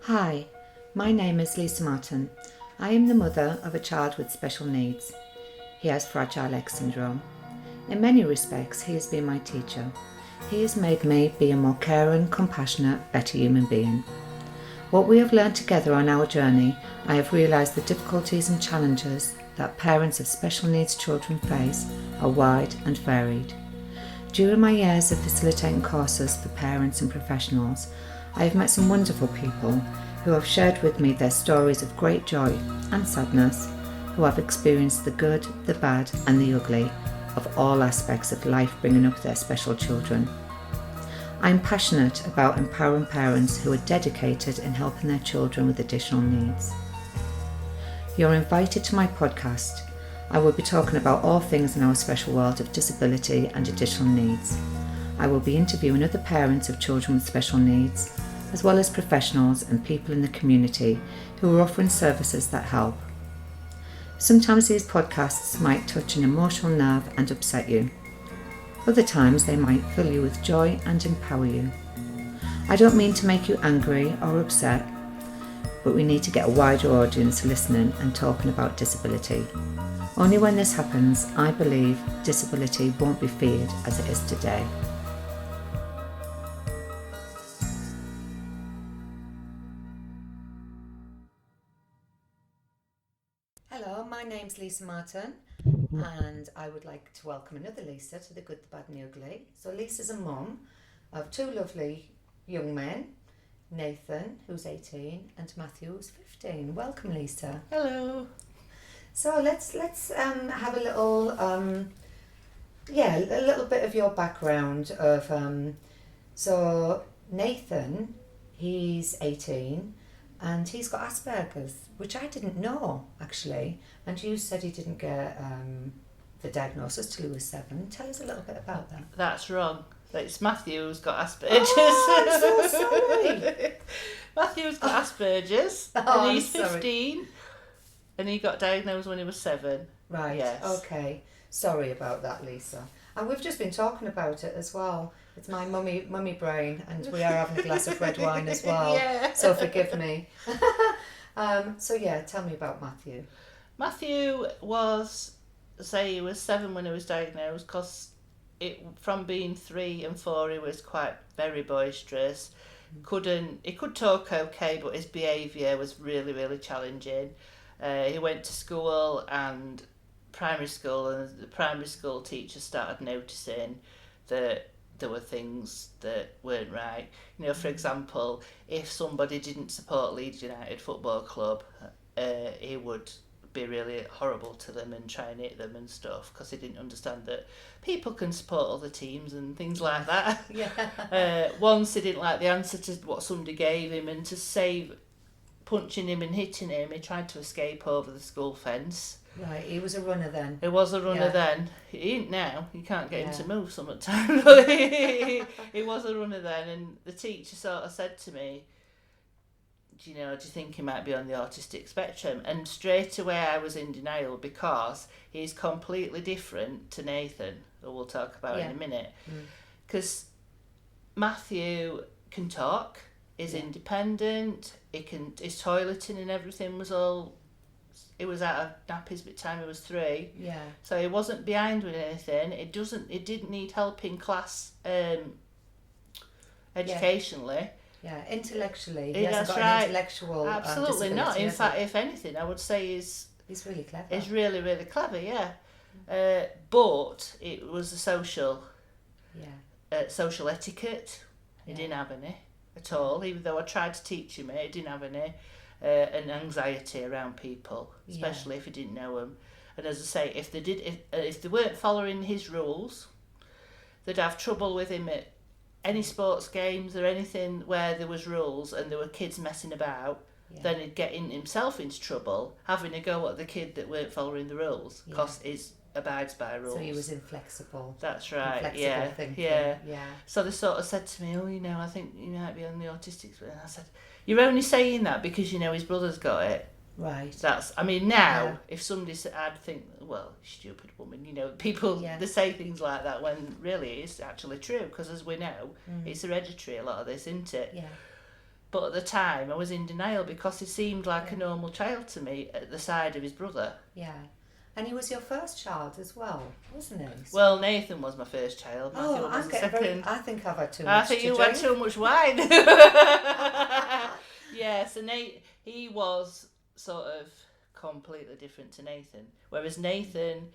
Hi, my name is Lisa Martin. I am the mother of a child with special needs. He has Fragile X syndrome. In many respects, he has been my teacher. He has made me be a more caring, compassionate, better human being. What we have learned together on our journey, I have realised the difficulties and challenges that parents of special needs children face are wide and varied. During my years of facilitating courses for parents and professionals, I have met some wonderful people who have shared with me their stories of great joy and sadness, who have experienced the good, the bad and the ugly of all aspects of life bringing up their special children. I am passionate about empowering parents who are dedicated in helping their children with additional needs. You're invited to my podcast. I will be talking about all things in our special world of disability and additional needs. I will be interviewing other parents of children with special needs, as well as professionals and people in the community who are offering services that help. Sometimes these podcasts might touch an emotional nerve and upset you. Other times they might fill you with joy and empower you. I don't mean to make you angry or upset, but we need to get a wider audience listening and talking about disability. Only when this happens, I believe disability won't be feared as it is today. Hello, my name's Lisa Martin, and I would like to welcome another Lisa to the Good, the Bad and the Ugly. So Lisa's a mum of two lovely young men, Nathan, who's 18, and Mathew, who's 15. Welcome, Lisa. Hello. So let's have a little a little bit of your background of so Nathan, he's 18 and he's got Asperger's, which I didn't know actually, and you said he didn't get the diagnosis till he was 7. Tell us a little bit about that. That's wrong. It's Mathew who's got Asperger's. Oh, I'm so sorry. Matthew's got Asperger's and he's 15 and he got diagnosed when he was 7. Right, yes. Okay. Sorry about that, Lisa. And we've just been talking about it as well. It's my mummy brain, and we are having a glass of red wine as well. Yeah. So forgive me. Tell me about Mathew. Matthew he was 7 when he was diagnosed, because from being 3 and 4 he was quite very boisterous. He could talk okay, but his behaviour was really, really challenging. He went to school and primary school, and the primary school teacher started noticing that there were things that weren't right. You know, for example, if somebody didn't support Leeds United Football Club, he would be really horrible to them and try and hit them and stuff, because he didn't understand that people can support other teams and things like that. Yeah. Once he didn't like the answer to what somebody gave him, and to save punching him and hitting him, he tried to escape over the school fence. Right, he was a runner then. He was a runner Yeah. then. He ain't now. You can't get him to move sometimes. He was a runner then, and the teacher sort of said to me, do you think he might be on the autistic spectrum? And straight away I was in denial, because he's completely different to Nathan, who we'll talk about in a minute. Because Mathew can talk, is independent, his toileting and everything it was out of nappies by the time he was 3. Yeah. So he wasn't behind with anything. It didn't need help in class educationally. Yeah, intellectually. He hasn't that's got right. an intellectual Absolutely not. disability, In has fact, he? if anything, I would say he's really clever. He's really, really clever, yeah. But it was a social etiquette. He didn't have any at all, even though I tried to teach him it. He didn't have any. An anxiety around people, especially if he didn't know them. And as I say, if they weren't following his rules, they'd have trouble with him at any sports games or anything where there was rules and there were kids messing about. Then he'd get himself into trouble having a go at the kid that weren't following the rules, because he abides by rules. So he was inflexible. That's right. Inflexible thinking. Yeah. So they sort of said to me, I think you might be on the autistic spectrum. And I said, you're only saying that because his brother's got it. Right. If somebody said, I'd think, well, stupid woman, people, they say things like that when really it's actually true, because as we know, it's hereditary, a lot of this, isn't it? Yeah. But at the time, I was in denial because he seemed like a normal child to me at the side of his brother. Yeah. And he was your first child as well, wasn't he? Well, Nathan was my first child. Mathew was the second. I think I've had too I much think to you drink. had too much wine. Yeah, so he was sort of completely different to Nathan. Whereas Nathan,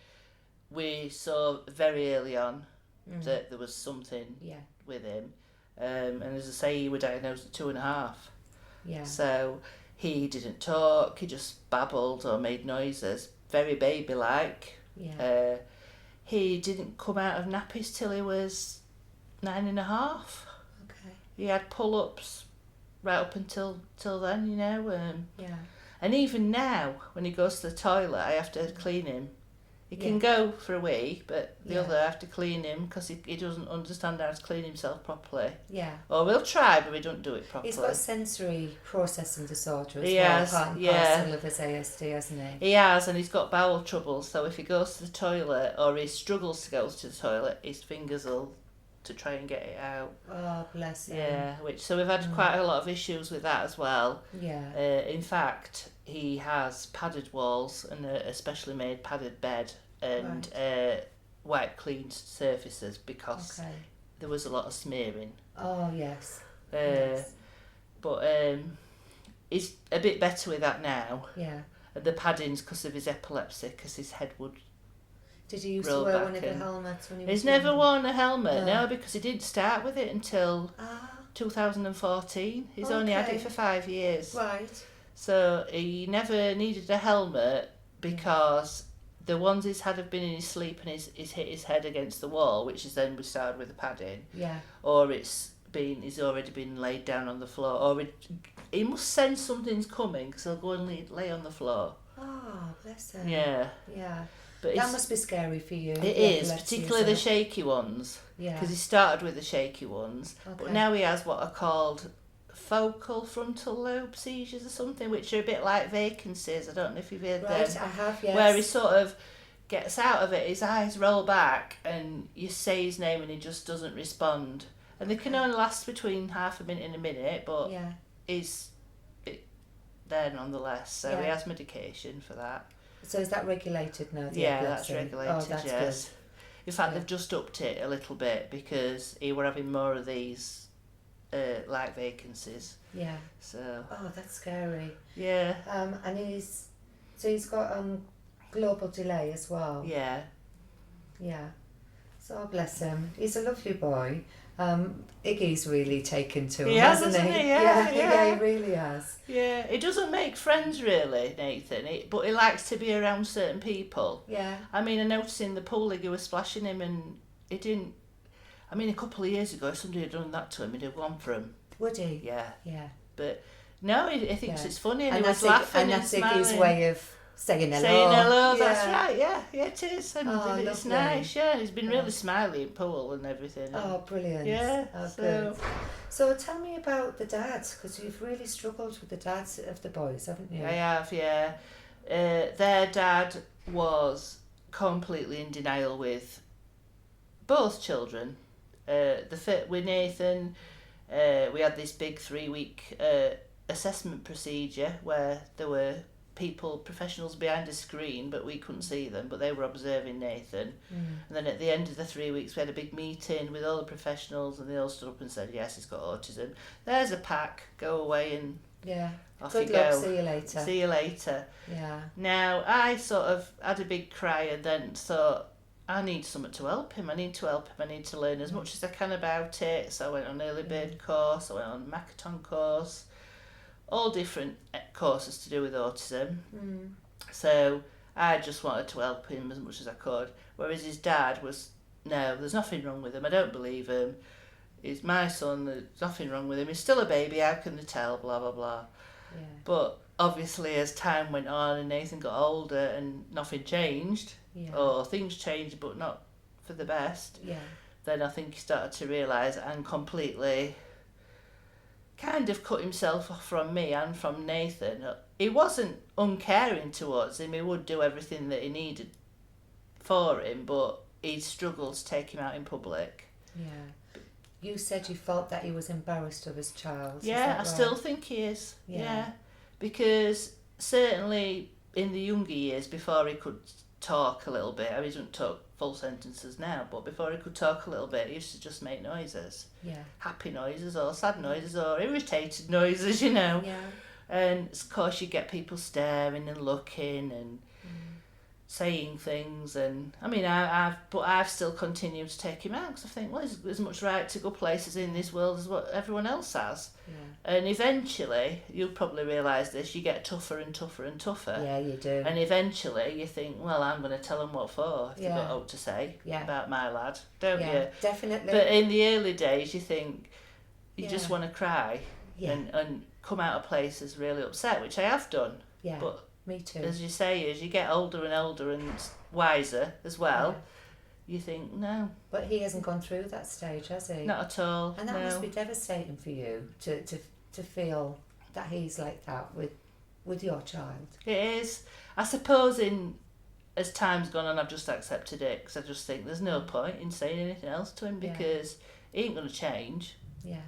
we saw very early on that there was something with him. And as I say, he was diagnosed at 2.5. Yeah. So he didn't talk, he just babbled or made noises, very baby-like. Yeah. He didn't come out of nappies till he was 9.5. Okay. He had pull-ups right up until then, you know. Yeah. And even now, when he goes to the toilet, I have to clean him. He can go for a wee, but the other I have to clean him because he doesn't understand how to clean himself properly. Yeah. Or we'll try, but we don't do it properly. He's got sensory processing disorder as He well, has, part and yeah. parcel of his ASD, hasn't he? He has, and he's got bowel trouble, so if he goes to the toilet or he struggles to go to the toilet, his fingers will to try and get it out. Oh, bless him. Yeah, so we've had quite a lot of issues with that as well. Yeah. In fact, he has padded walls and a specially made padded bed and wipe cleaned surfaces because there was a lot of smearing. Oh, yes. But he's a bit better with that now. Yeah. The padding's because of his epilepsy, because his head would Did he used to roll wear back one of the in. helmets when he was He's never younger? worn a helmet, no, because he didn't start with it until Ah, 2014. He's only had it for 5 years. right. So he never needed a helmet because the ones he's had have been in his sleep and he's hit his head against the wall, which is then we started with the padding. Yeah. Or he's already been laid down on the floor. Or he must sense something's coming because he'll go and lay on the floor. Oh, bless him. Yeah. Yeah. But That must be scary for you. it the is, epilepsy, particularly the isn't it? shaky ones. Yeah. Because he started with the shaky ones, but Okay. now he has what are called focal frontal lobe seizures or something, which are a bit like vacancies. I don't know if you've heard Right, them. I have, yes. Where he sort of gets out of it, his eyes roll back, and you say his name and he just doesn't respond. And they can only last between half a minute and a minute, but Yeah. he's there nonetheless. So he Yeah. has medication for that. So is that regulated now? The Yeah, that's epilepsy? regulated, Oh, that's yes. good. In fact, Yeah. they've just upped it a little bit because he were having more of these like vacancies. Yeah. So, Oh, that's scary. yeah. And he's got global delay as well. Yeah. Yeah. So bless him. He's a lovely boy. Iggy's really taken to him, He has, hasn't hasn't he? he? Yeah, yeah. He really has. Yeah. He doesn't make friends really, Nathan, but he likes to be around certain people. Yeah. I mean, I noticed in the pool he was splashing him and he didn't. I mean, a couple of years ago, if somebody had done that to him, he'd have gone for him. Would he? Yeah. Yeah. But no, he thinks Yeah. it's funny and he that's was laughing and and that's Iggy's smiling. way of saying hello. Saying hello, that's Yeah. right, yeah, it is, and Oh, it's lovely. nice, yeah. He's been Yeah. really smiley in pool and everything. Oh, brilliant. Yeah, Oh, so- good. So tell me about the dads, because you've really struggled with the dads of the boys, haven't you? I have, yeah. Their dad was completely in denial with both children. With Nathan, we had this big 3-week assessment procedure where there were professionals behind a screen, but we couldn't see them, but they were observing Nathan. And then at the end of the 3 weeks, we had a big meeting with all the professionals, and they all stood up and said, yes, he's got autism. There's a pack, go away and Yeah. off Good you luck, go. see you later. See you later. Yeah. Now, I sort of had a big cry and then thought, I need something to help him. I need to learn as much as I can about it. So I went on early bird course, I went on Makaton course, all different courses to do with autism. So I just wanted to help him as much as I could. Whereas his dad was, no, there's nothing wrong with him. I don't believe him. He's my son. There's nothing wrong with him. He's still a baby. How can they tell? Blah, blah, blah. Yeah. But obviously as time went on and Nathan got older and nothing changed, Yeah. or things changed but not for the best, Yeah. then I think he started to realise and completely kind of cut himself off from me and from Nathan. He wasn't uncaring towards him. He would do everything that he needed for him, but he struggled to take him out in public. Yeah. you said you felt that he was embarrassed of his child. Yeah, I still think he is. Yeah. Because certainly in the younger years, before he could talk a little bit, I mean, he doesn't talk full sentences now, but before he could talk a little bit, he used to just make noises. Yeah. Happy noises or sad noises or irritated noises, you know. Yeah. And of course you get people staring and looking and saying things, and I mean I've still continued to take him out because I think, well, there's as much right to go places in this world as what everyone else has. Yeah. And eventually, you'll probably realise this, you get tougher and tougher and tougher. Yeah, you do. And eventually you think, well, I'm going to tell them what for if they've got out to say about my lad, don't you? Definitely. But in the early days you think you just want to cry and come out of places really upset, which I have done. Yeah. But me too. as you say, as you get older and older and wiser as well, you think, no. But he hasn't gone through that stage, has he? Not at all. And that must be devastating for you to feel that he's like that with your child. It is. I suppose as time's gone on, I've just accepted it because I just think there's no point in saying anything else to him because he ain't going to change. Yeah.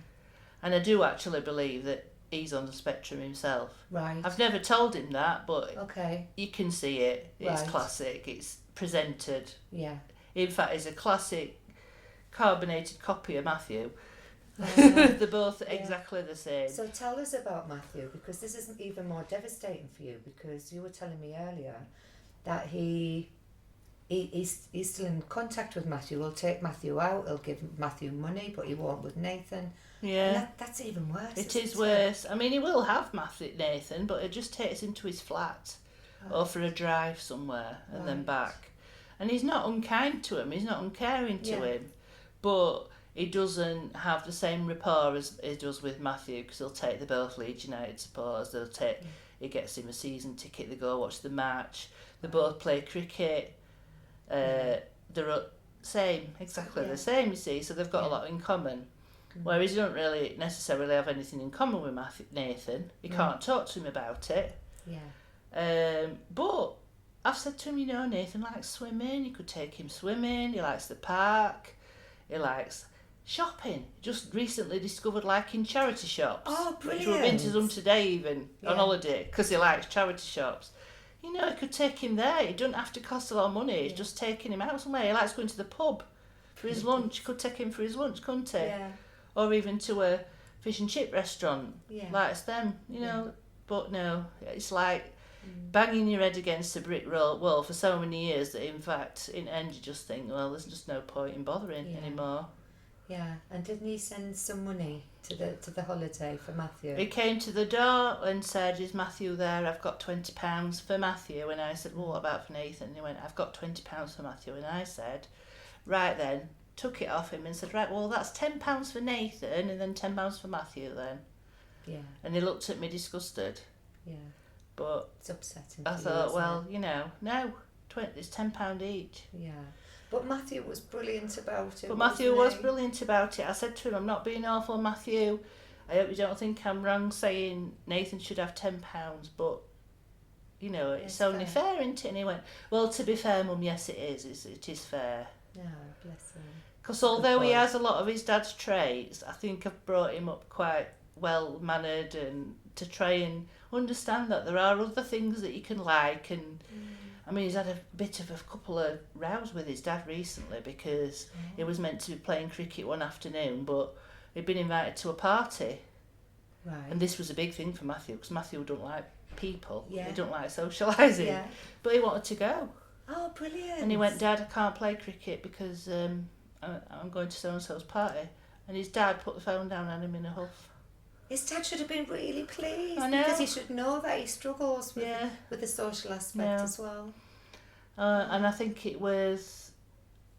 And I do actually believe that he's on the spectrum himself. Right. I've never told him that, but you can see it. It's classic. It's presented. Yeah. In fact, it's a classic carbonated copy of Mathew. They're both exactly the same. So tell us about Mathew, because this isn't even more devastating for you, because you were telling me earlier that he's still in contact with Mathew. He'll take Mathew out, he'll give Mathew money, but he won't with Nathan. Yeah. And that's even worse. It is worse. I mean, he will have Nathan, but it just takes him to his flat or for a drive somewhere and then back. And he's not unkind to him, he's not uncaring to him, but he doesn't have the same rapport as he does with Mathew, because he'll take the both Leeds United supporters, he gets him a season ticket, they go watch the match, they both play cricket, they're exactly the same, you see, so they've got a lot in common. Whereas you don't really necessarily have anything in common with Nathan. You can't talk to him about it. Yeah. But I've said to him, you know, Nathan likes swimming. You could take him swimming. He likes the park. He likes shopping. Just recently discovered liking charity shops. Oh, brilliant. Which we've been to them today even on holiday because he likes charity shops. You know, I could take him there. It doesn't have to cost a lot of money. It's just taking him out somewhere. He likes going to the pub for his lunch. You could take him for his lunch, couldn't he? Yeah. Or even to a fish and chip restaurant, likes them, you know. Yeah. But no, it's like banging your head against a brick wall for so many years that in fact, in the end, you just think, well, there's just no point in bothering anymore. Yeah, and didn't he send some money to the holiday for Mathew? He came to the door and said, is Mathew there? I've got £20 for Mathew. And I said, well, what about for Nathan? And he went, I've got £20 for Mathew. And I said, right then, took it off him and said, right, well, that's £10 for Nathan and then £10 for Mathew then. Yeah. And he looked at me disgusted. Yeah. But it's upsetting. I thought, well, you know, no, it's £10 each. Yeah. But Mathew was brilliant about it. But Mathew was brilliant about it. I said to him, I'm not being awful, Mathew. I hope you don't think I'm wrong saying Nathan should have £10, but, you know, it's only fair, isn't it? And he went, well, to be fair, Mum, yes, it is. It is fair. No, bless him. Because although he has a lot of his dad's traits, I think I've brought him up quite well-mannered and to try and understand that there are other things that you can like. And I mean, he's had a bit of a couple of rows with his dad recently because he was meant to be playing cricket one afternoon, but he'd been invited to a party. Right. And this was a big thing for Mathew, because Mathew don't like people. Yeah. He don't like socialising. Yeah. But he wanted to go. Oh, brilliant. And he went, Dad, I can't play cricket because I'm going to so-and-so's party. And his dad put the phone down on him in a huff. His dad should have been really pleased. I know. Because he should know that he struggles with the social aspect as well. And I think it was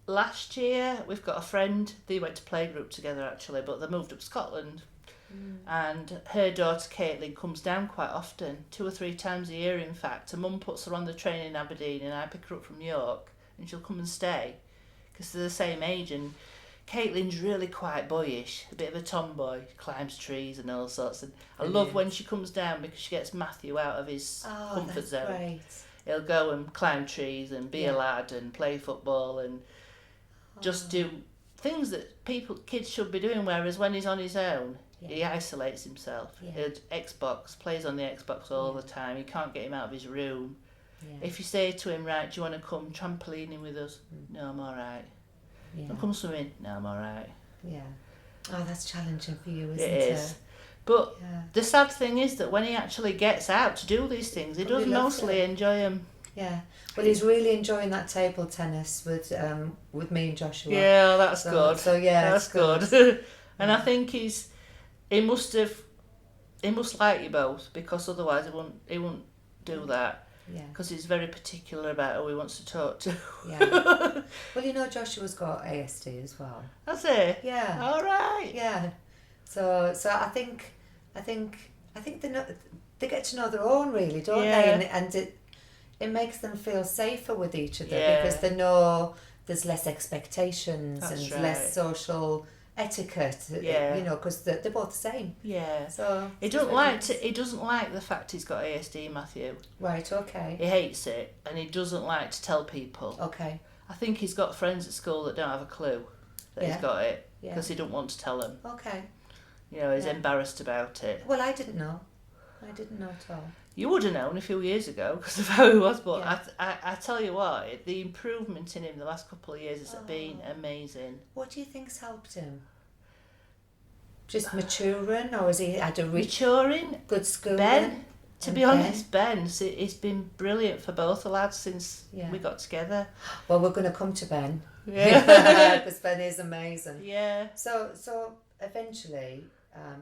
last year, we've got a friend, they went to playgroup together actually, but they moved up to Scotland. And her daughter Caitlin comes down quite often, 2 or 3 times a year in fact. Her mum puts her on the train in Aberdeen and I pick her up from York and she'll come and stay because they're the same age. And Caitlin's really quite boyish, a bit of a tomboy, climbs trees and all sorts. And I love when she comes down because she gets Mathew out of his comfort zone. Great. He'll go and climb trees and be a lad and play football and just do things that kids should be doing, whereas when he's on his own, Yeah. he isolates himself. Yeah. Xbox, plays on the Xbox all the time. You can't get him out of his room. Yeah. If you say to him, right, do you want to come trampolining with us? No, I'm all right. Yeah. I'll come swimming? No, I'm all right. Yeah. Oh, that's challenging for you, isn't It it? is. But Yeah. the sad thing is that when he actually gets out to do these things, he does mostly enjoy them. Yeah. Well, he's really enjoying that table tennis with me and Joshua. Yeah, that's good. So yeah, that's it's good. And I think he must like you both, because otherwise he won't do that. Yeah. Because he's very particular about who he wants to talk to. Yeah. Well, you know, Joshua's got ASD as well. That's it. Yeah. All right. Yeah. So I think they get to know their own, really, don't they? And it makes them feel safer with each other because they know there's less expectations. That's and right. less social etiquette. Yeah. You know, because they're both the same. Yeah. So he doesn't like the fact he's got ASD, Matthew. Right. Okay. He hates it, and he doesn't like to tell people. Okay. I think he's got friends at school that don't have a clue that he's got it because he don't want to tell them. Okay. You know, he's embarrassed about it. Well, I didn't know at all. You would have known a few years ago because of how he was, but I tell you what, the improvement in him the last couple of years has been amazing. What do you think's helped him? Just maturing, or has he had a maturing? Good schooling? Ben, to be honest, it's been brilliant for both the lads since we got together. Well, we're going to come to Ben. Yeah, because Ben is amazing. Yeah. So eventually,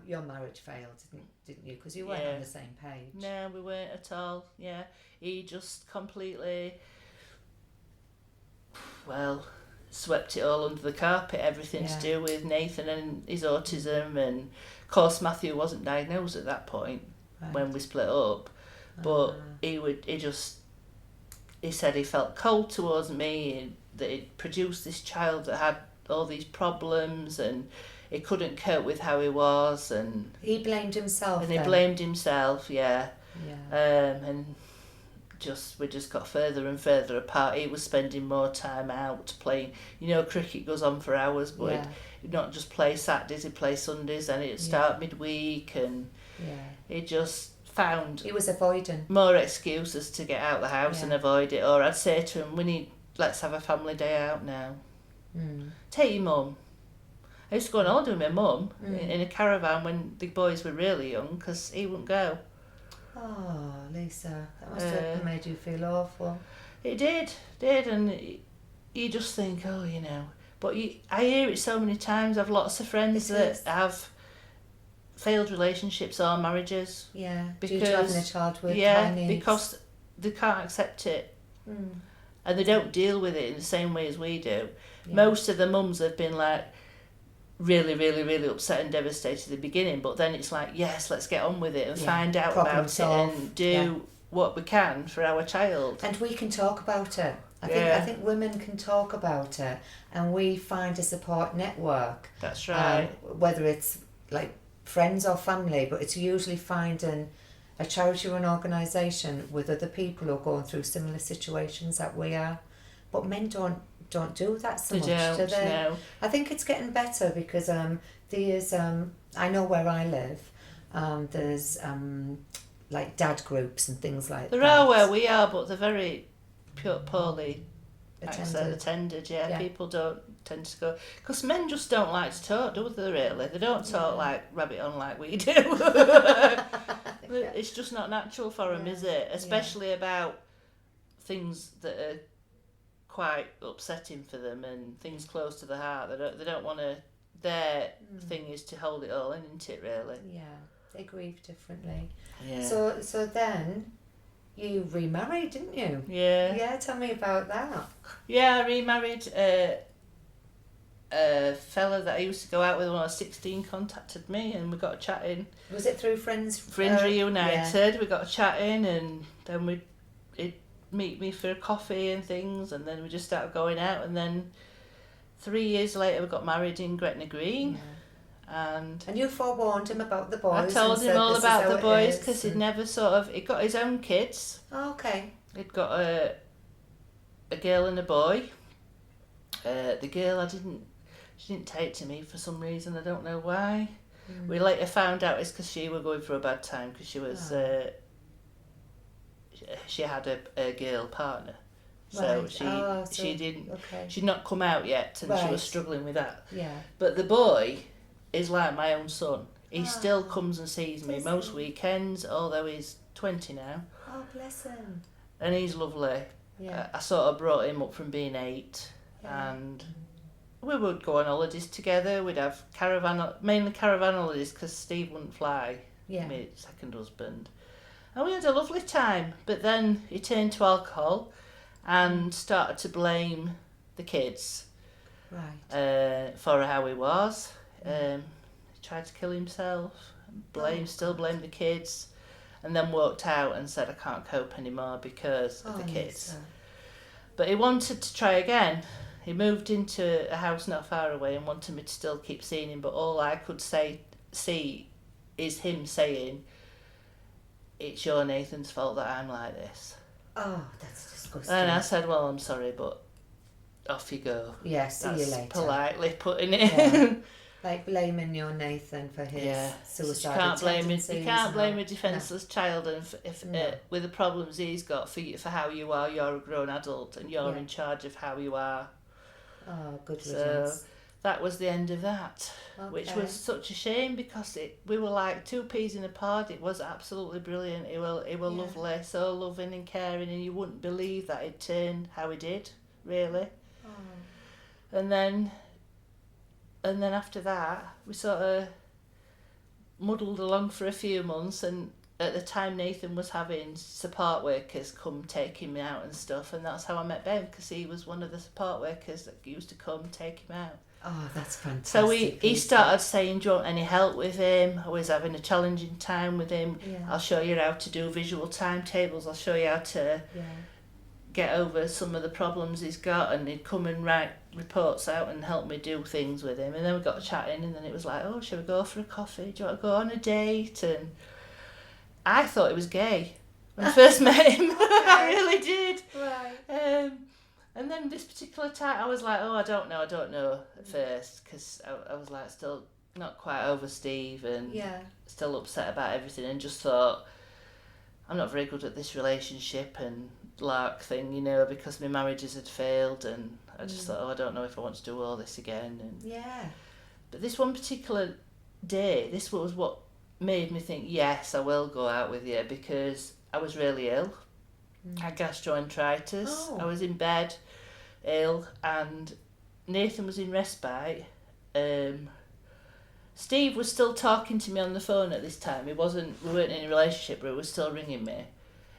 your marriage failed, didn't you? Because you weren't on the same page. No, we weren't at all. Yeah, he just completely, swept it all under the carpet. Everything to do with Nathan and his autism, and of course Mathew wasn't diagnosed at that point when we split up. But he said he felt cold towards me, and that he'd produced this child that had all these problems, and he couldn't cope with how he was, and he blamed himself. And he blamed himself, and we just got further and further apart. He was spending more time out playing. You know, cricket goes on for hours, but he'd not just play Saturdays, he'd play Sundays, and it'd start midweek, and he just found he was avoiding more excuses to get out of the house and avoid it. Or I'd say to him, let's have a family day out now. Take your mum. I used to go on holiday with my mum in a caravan when the boys were really young, because he wouldn't go. Oh, Lisa, that must have made you feel awful. It did, and you just think, but I hear it so many times. I've lots of friends that have failed relationships or marriages. Yeah, due to having a child with high needs. Because they can't accept it. And they don't deal with it in the same way as we do. Yeah. Most of the mums have been like really, really, really upset and devastated at the beginning, but then it's like, yes, let's get on with it and find out about it and do what we can for our child. And we can talk about it. I think women can talk about it, and we find a support network. That's right. Whether it's like friends or family, but it's usually finding a charity or an organisation with other people who are going through similar situations that we are. But men don't do that so much, do they? No. I think it's getting better because there's I know where I live, there's like dad groups and things like that. There are where we are, but they're very poorly attended. People don't tend to go, because men just don't like to talk, do they? Really, they don't talk like rabbit on like we do. It's just not natural for them, is it? Especially about things that are quite upsetting for them and things close to the heart. They don't want to. Their thing is to hold it all in, isn't it? Really. Yeah, they grieve differently. Yeah. So then you remarried, didn't you? Yeah. Yeah, tell me about that. Yeah, I remarried. A fella that I used to go out with when I was 16 contacted me, and we got chatting. Was it through Friends Reunited? We got chatting, and then he'd meet me for a coffee and things, and then we just started going out, and then 3 years later we got married in Gretna Green. And you forewarned him about the boys. I told him all about the boys, because he'd never he'd got his own kids. Oh, okay. He'd got a girl and a boy. The girl She didn't take to me for some reason, I don't know why. We later found out it's because she was going through a bad time, because she was she had a girl partner, so she didn't she'd not come out yet, and she was struggling with that. But the boy is like my own son. He still comes and sees me most weekends, although he's 20 now. Oh, bless him. And he's lovely. I sort of brought him up from being 8, and we would go on holidays together. We'd have mainly caravan holidays, because Steve wouldn't fly, my second husband. And we had a lovely time, but then he turned to alcohol and started to blame the kids for how he was. He tried to kill himself, still blamed the kids, and then walked out and said, I can't cope anymore because of the kids. But he wanted to try again. He moved into a house not far away and wanted me to still keep seeing him, but all I could see is him saying, it's your Nathan's fault that I'm like this. Oh, that's disgusting. And I said, well, I'm sorry, but off you go. Yeah, see you later. Politely putting it in. Like blaming your Nathan for his suicidal tendencies. You can't blame a defenceless child, and if with the problems he's got, for how you are. You're a grown adult, and you're in charge of how you are. Oh, good riddance. So that was the end of that, which was such a shame, because we were like 2 peas in a pod. It was absolutely brilliant. It was lovely, so loving and caring, and you wouldn't believe that it turned how it did, really. Oh. And then after that, we sort of muddled along for a few months, and at the time Nathan was having support workers come take him out and stuff, and that's how I met Ben, because he was one of the support workers that used to come take him out. Oh, that's fantastic. So he started saying, do you want any help with him? I was having a challenging time with him. I'll show you how to do visual timetables. I'll show you how to get over some of the problems he's got. And he'd come and write reports out and help me do things with him. And then we got chatting, and then it was like, oh, shall we go for a coffee? Do you want to go on a date? And I thought he was gay when I first met him. I really did. Right. And then this particular time, I was like, oh, I don't know at first, because I was like still not quite over Steve, and still upset about everything, and just thought, I'm not very good at this relationship and lark thing, because my marriages had failed, and I just thought, oh, I don't know if I want to do all this again. And but this one particular day, this was what made me think, yes, I will go out with you, because I was really ill. I had gastroenteritis. I was in bed, ill, and Nathan was in respite. Steve was still talking to me on the phone at this time. We weren't in a relationship, but he was still ringing me.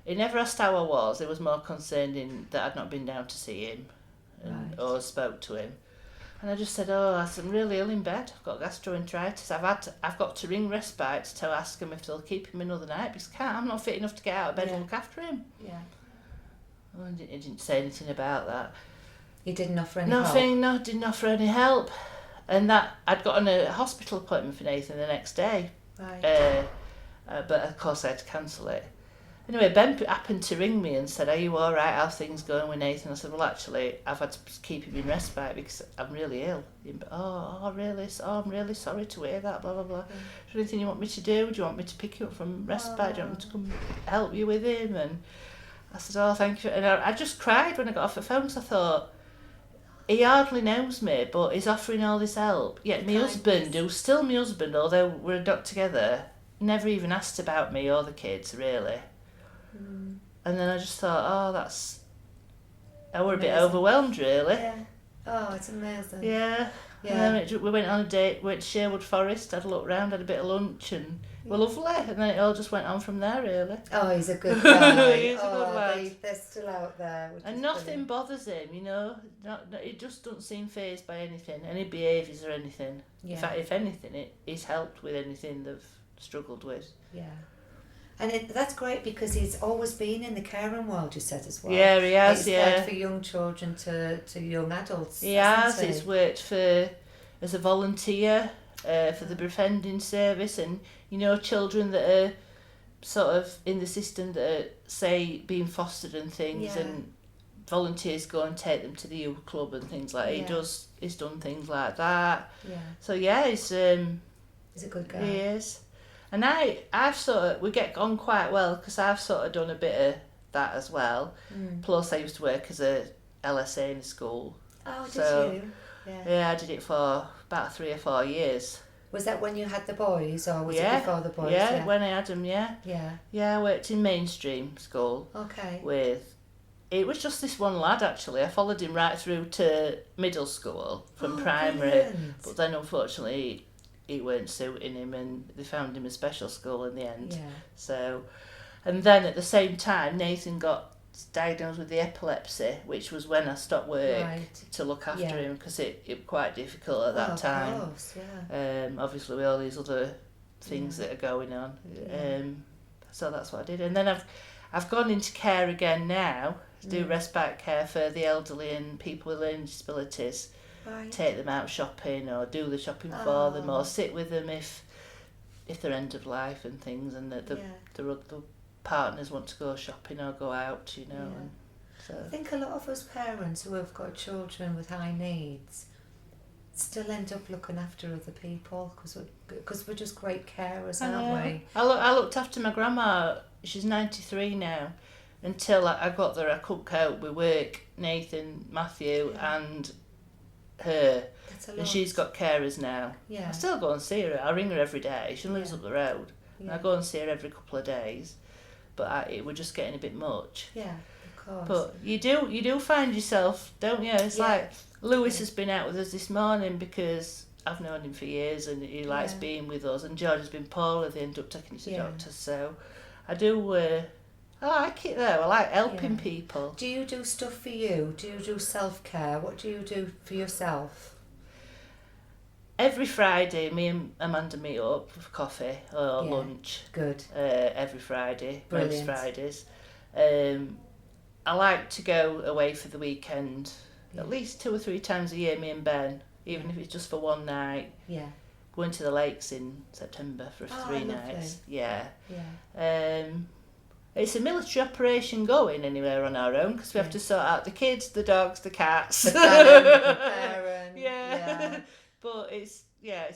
He never asked how I was. He was more concerned in that I'd not been down to see him or spoke to him. And I just said, I'm really ill in bed. I've got gastroenteritis. I've got to ring respite to ask them if they'll keep him another night, because I'm not fit enough to get out of bed and look after him. Well, he didn't say anything about that. He didn't offer any help? Nothing, no, didn't offer any help. And that, I'd gotten a hospital appointment for Nathan the next day. Right. But of course I had to cancel it. Anyway, Ben happened to ring me and said, are you all right? How are things going with Nathan? I said, well, actually, I've had to keep him in respite because I'm really ill. Really? I'm really sorry to hear that, blah, blah, blah. Is there anything you want me to do? Do you want me to pick you up from respite? Do you want me to come help you with him? And I said, thank you. And I just cried when I got off the phone, because I thought, he hardly knows me, but he's offering all this help. Yet my husband, who's still my husband, although we're not together, never even asked about me or the kids, really. And then I just thought, I were a bit overwhelmed, really. Yeah. Oh, it's amazing. Yeah. And then we went on a date, went to Sherwood Forest, had a look round, had a bit of lunch, and we're lovely. And then it all just went on from there, really. Oh, he's a good guy. He's a good lad. They're still out there. And nothing bothers him, He just doesn't seem fazed by anything, any behaviours or anything. Yeah. In fact, if anything, he's helped with anything they've struggled with. Yeah. And that's great, because he's always been in the caring world, you said, as well. Yeah, he has, He's worked for young children to young adults. He has. He's worked as a volunteer for the befriending service, and, children that are sort of in the system that are, say, being fostered and things, and volunteers go and take them to the youth club and things like that. Yeah. He's done things like that. Yeah. So yeah, he's a good guy. He is. And we get on quite well because I've sort of done a bit of that as well. Plus I used to work as a LSA in a school. Oh, did you? Yeah, I did it for about 3 or 4 years. Was that when you had the boys, or was it before the boys? Yeah, when I had them, Yeah. Yeah, I worked in mainstream school. Okay. It was just this one lad, actually. I followed him right through to middle school from primary. Brilliant. But then, unfortunately, he weren't suiting him and they found him a special school in the end. Yeah. So, and then at the same time, Nathan got diagnosed with the epilepsy, which was when I stopped work to look after him because it was quite difficult at that time. Of course, yeah. Obviously, with all these other things that are going on. Yeah. So that's what I did. And then I've gone into care again now. Do respite care for the elderly and people with learning disabilities. Right. Take them out shopping or do the shopping for them or sit with them if they're end of life and things and the partners want to go shopping or go out, you know. Yeah. And so I think a lot of us parents who have got children with high needs still end up looking after other people because we're just great carers, aren't we? I looked after my grandma. She's 93 now. Until I got there, I couldn't cope with work. Nathan, Mathew, and her. That's a lot. And she's got carers now. Yeah. I still go and see her. I ring her every day. She lives up the road. Yeah. And I go and see her every couple of days. But it was just getting a bit much. Yeah, of course. But you do find yourself, don't you? It's like Lewis has been out with us this morning because I've known him for years and he likes being with us. And George has been poorly. They end up taking him to the doctor. So I do. I like it though. I like helping people. Do you do stuff for you? Do you do self-care? What do you do for yourself? Every Friday, me and Amanda meet up for coffee or lunch. Good. Every Friday, Brilliant. most Fridays. I like to go away for the weekend at least 2 or 3 times a year, me and Ben, even if it's just for one night. Yeah. Going to the lakes in September for 3 nights. Yeah. Yeah. It's a military operation going anywhere on our own because we have to sort out the kids, the dogs, the cats. The parent. Yeah. But it's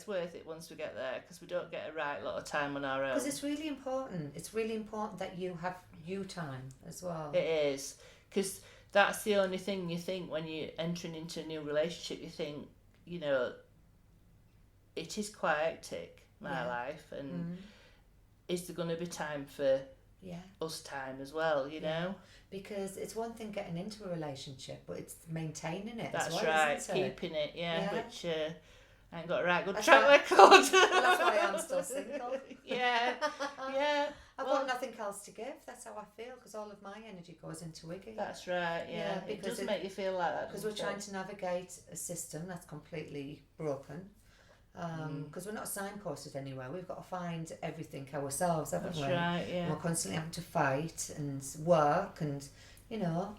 worth it once we get there because we don't get a right lot of time on our own. Because it's really important. It's really important that you have you time as well. It is because that's the only thing you think when you're entering into a new relationship. You think, you know, it is quite hectic, my life, and is there going to be time for us time as well, you know? Because it's one thing getting into a relationship, but it's maintaining it That's as well, right, isn't it? keeping it, which I ain't got a right good That's track record. Well, that's why I'm still single. Yeah. I've got nothing else to give. That's how I feel, because all of my energy goes into Wiggy. That's right, it does make you feel like that. Because we're trying to navigate a system that's completely broken. Because we're not signposted anywhere. We've got to find everything ourselves, haven't we? That's right, And we're constantly having to fight and work and, you know,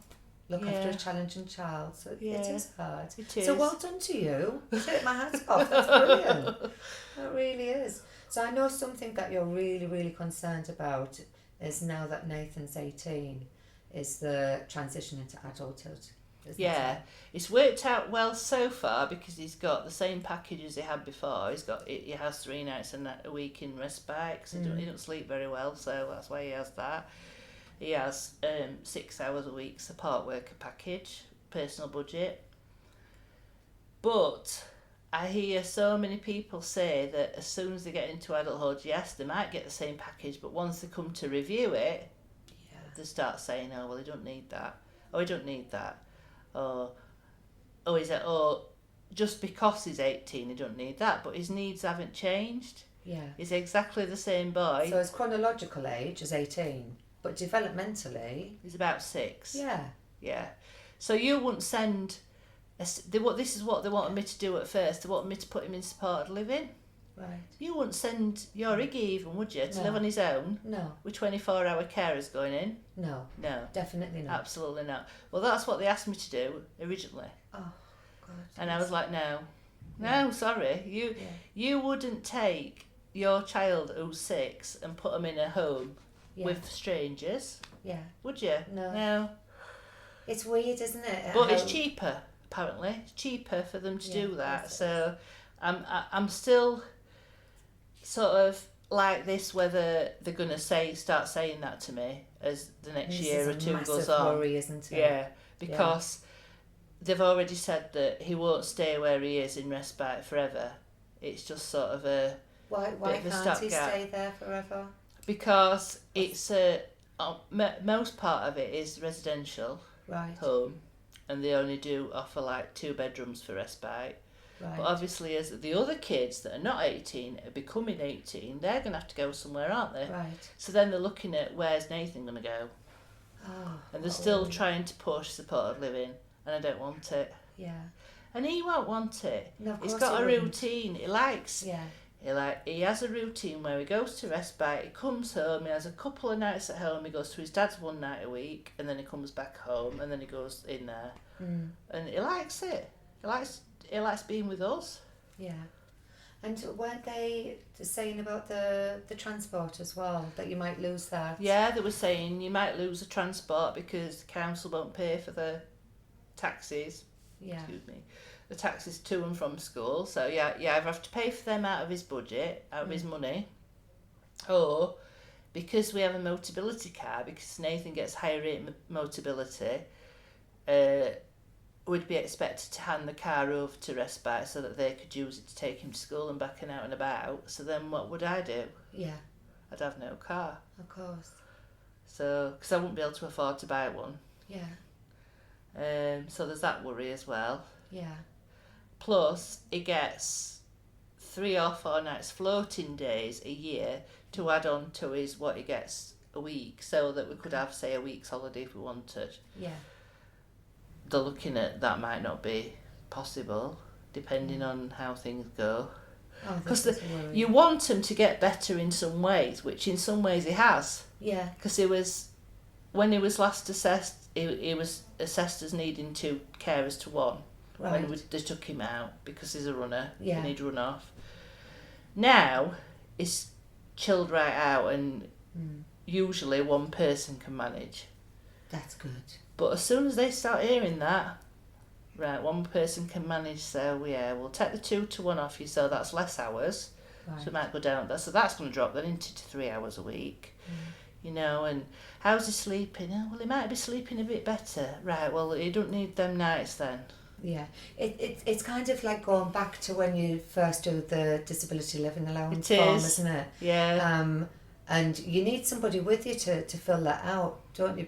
look after a challenging child. So it is hard. It is. So well done to you. Take my hat off. That's brilliant. It really is. So I know something that you're really, really concerned about is now that Nathan's 18, is the transition into adulthood. It's worked out well so far because he's got the same package as he had before. He has 3 nights and a week in respite because he don't sleep very well, so that's why he has that. He has 6 hours a week support worker package, personal budget. But I hear so many people say that as soon as they get into adulthood, yes, they might get the same package, but once they come to review it, they start saying, oh, well, he don't need that. Oh, he don't need that. Just because he's 18, he don't need that, but his needs haven't changed. Yeah. He's exactly the same boy. So his chronological age is 18, but developmentally... He's about 6. Yeah. Yeah. So you wouldn't send... This is what they wanted me to do at first. They wanted me to put him in supported living. Right. You wouldn't send your Iggy even, would you, to live on his own? No. With 24-hour carers going in? No. No. Definitely not. Absolutely not. Well, that's what they asked me to do originally. Oh, God. And I was like, no, sorry. You wouldn't take your child who's 6 and put them in a home with strangers, Yeah. would you? No. No. It's weird, isn't it? But it's cheaper, apparently. It's cheaper for them to do that. So I'm still sort of like this, whether they're going to start saying that to me as the next year or two goes on. Worry, isn't it? Yeah, because they've already said that he won't stay where he is in respite forever. It's just sort of a Why bit of a can't he stopgap. stay there forever? Because it's most part of it is residential home, and they only do offer like 2 bedrooms for respite. But obviously, as the other kids that are not 18 are becoming 18, they're going to have to go somewhere, aren't they? Right. So then they're looking at where's Nathan going to go, and they're still trying to push supported living, and I don't want it. Yeah. And he won't want it. No, of He's course got he a wouldn't. routine. He likes. Yeah. He has a routine where he goes to respite, he comes home, he has a couple of nights at home, he goes to his dad's 1 night a week, and then he comes back home, and then he goes in there. And he likes it. He likes being with us. Yeah. And weren't they saying about the transport as well, that you might lose that? Yeah, they were saying you might lose the transport because the council won't pay for the taxis. Yeah. Excuse me. The taxis to and from school. So you either have to pay for them out of his budget, out of his money, or because we have a Motability car, because Nathan gets higher rate Motability, we'd be expected to hand the car over to respite so that they could use it to take him to school and back and out and about. So then what would I do? Yeah. I'd have no car. Of course. So, because I wouldn't be able to afford to buy one. Yeah. So there's that worry as well. Yeah. Plus, he gets 3 or 4 nights floating days a year to add on to what he gets a week, so that we could have, say, a week's holiday if we wanted. Yeah. They're looking at that might not be possible, depending on how things go. Because you want him to get better in some ways, which in some ways he has. Yeah. Because when he was last assessed, he was assessed as needing 2 carers to 1. Right. When they took him out because he's a runner and he'd run off. Now he's chilled right out, and usually 1 person can manage. That's good. But as soon as they start hearing that, right, 1 person can manage, so we'll take the 2 to 1 off you, so that's less hours. Right. So it might go down. So that's going to drop then into 3 hours a week. You know, and how's he sleeping? Oh, well, he might be sleeping a bit better. Right, well, he don't need them nights then. Yeah, it's kind of like going back to when you first do the disability living allowance form, isn't it? Yeah. And you need somebody with you to fill that out, don't you?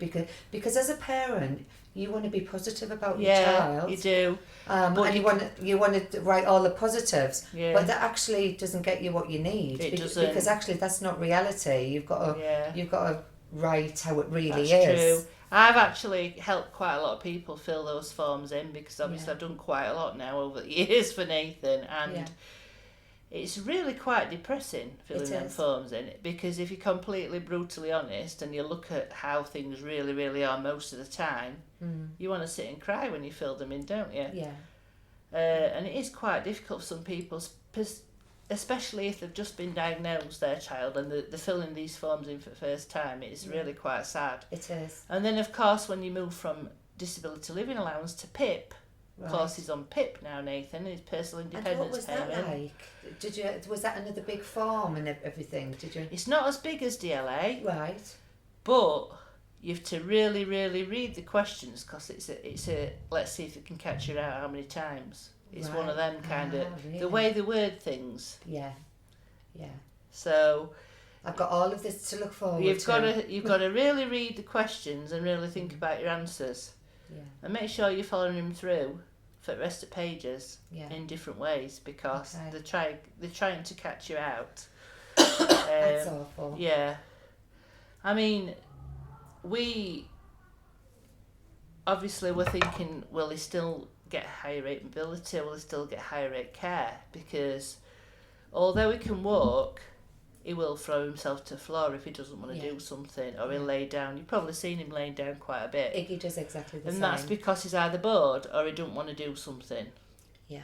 Because as a parent, you want to be positive about your child. You do. And you want to write all the positives, Yeah. but that actually doesn't get you what you need. It doesn't. Because actually that's not reality. You've got to write how it really That's is. True. I've actually helped quite a lot of people fill those forms in, because obviously I've done quite a lot now over the years for Nathan, and it's really quite depressing filling them forms in, because if you're completely brutally honest and you look at how things really, really are most of the time, you want to sit and cry when you fill them in, don't you? Yeah. And it is quite difficult for some people, especially if they've just been diagnosed, their child, and they're filling these forms in for the first time. It's really quite sad. It is. And then, of course, when you move from disability living allowance to PIP, of course he's on PIP now, Nathan, his personal independence payment. And what was that like? Was that another big form and everything? Did you? It's not as big as DLA, Right. but you have to really, really read the questions, because it's a let's see if it can catch you out how many times. It's one of them kind of really? the way they word things. Yeah. So I've got all of this to look forward you've to. You've got to really read the questions and really think about your answers. Yeah. And make sure you're following them through for the rest of pages in different ways, because they're trying to catch you out. That's awful. Yeah. I mean, obviously we're thinking, will he still get higher rate mobility, will he still get higher rate care? Because although he can walk, he will throw himself to the floor if he doesn't want to do something, or he'll lay down. You've probably seen him laying down quite a bit. Iggy does exactly the same. And that's because he's either bored or he don't want to do something. Yeah.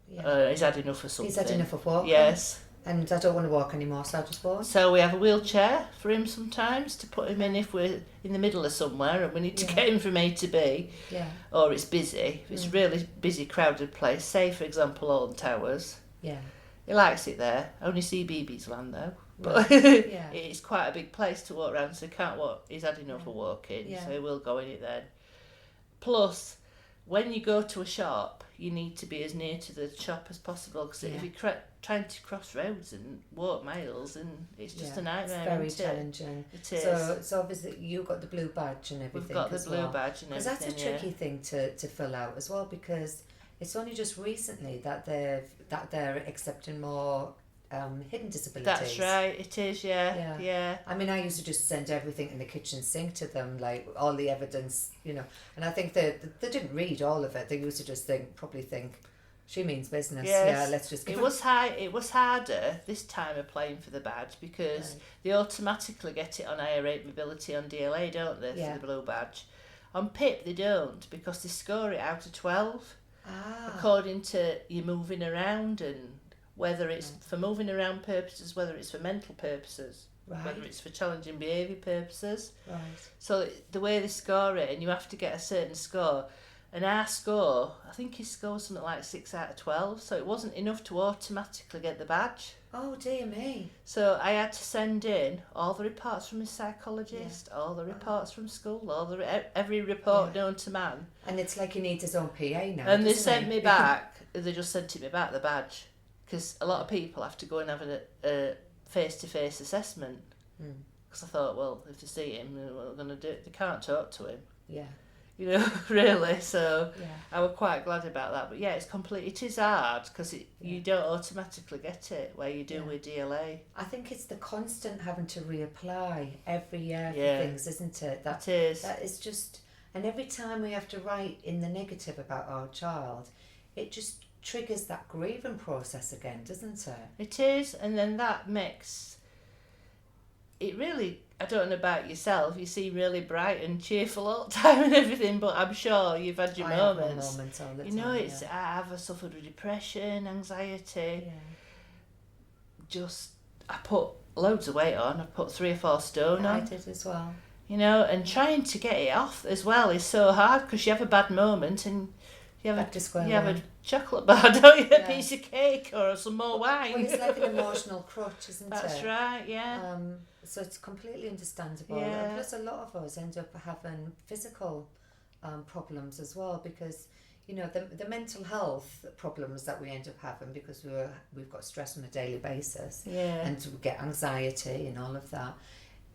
He's had enough of something. He's had enough of walking. Yes. And I don't want to walk anymore, so I just walk. So we have a wheelchair for him sometimes to put him in if we're in the middle of somewhere and we need to get him from A to B. Yeah. Or it's busy. If it's a really busy, crowded place, say for example Alton Towers. Yeah. He likes it there. Only CBeebies land though. But Yeah. it's quite a big place to walk around, so he can't walk. He's had enough of walking, so he will go in it then. Plus, when you go to a shop, you need to be as near to the shop as possible, because if you're trying to cross roads and walk miles, and it's just a nightmare. It's very challenging. It is. So obviously you've got the blue badge and everything. We've got the blue badge and everything. Because that's a tricky thing to fill out as well, because it's only just recently that they're accepting more hidden disabilities. That's right, it is, yeah. I mean, I used to just send everything in the kitchen sink to them, like all the evidence, and I think they didn't read all of it. They used to just probably think, she means business. Yes. Yeah, let's just give it was harder this time applying for the badge, because they automatically get it on higher rate mobility on DLA, don't they, for the blue badge. On PIP they don't, because they score it out of 12 according to you moving around, and whether it's for moving around purposes, whether it's for mental purposes, whether it's for challenging behaviour purposes. Right. So the way they score it, and you have to get a certain score, and our score, I think his score was something like 6 out of 12, so it wasn't enough to automatically get the badge. Oh dear me. So I had to send in all the reports from his psychologist, all the reports from school, every report known to man. And it's like he needs his own PA now. And they sent me back, they just sent me back the badge. Because a lot of people have to go and have a face-to-face assessment. Because I thought, well, if they see him, what are they going to do? They can't talk to him. Yeah. Really. So I was quite glad about that. But it is hard, because you don't automatically get it where you do with DLA. I think it's the constant having to reapply every year for things, isn't it? It is. That is just... And every time we have to write in the negative about our child, it just triggers that grieving process again, doesn't it? It is, and then that makes it really, I don't know about yourself, you seem really bright and cheerful all the time and everything, but I'm sure you've had your moments. Have moments all the time, I have suffered with depression, anxiety. I put loads of weight on. I put 3 or 4 stone on. I did as well. And trying to get it off as well is so hard, because you have a bad moment and you have a chocolate bar, don't you? A piece of cake or some more wine. Well, it's like an emotional crutch, isn't it? That's right, yeah. So it's completely understandable. Yeah. And plus a lot of us end up having physical problems as well, because the mental health problems that we end up having, because we've got stress on a daily basis, and we get anxiety and all of that.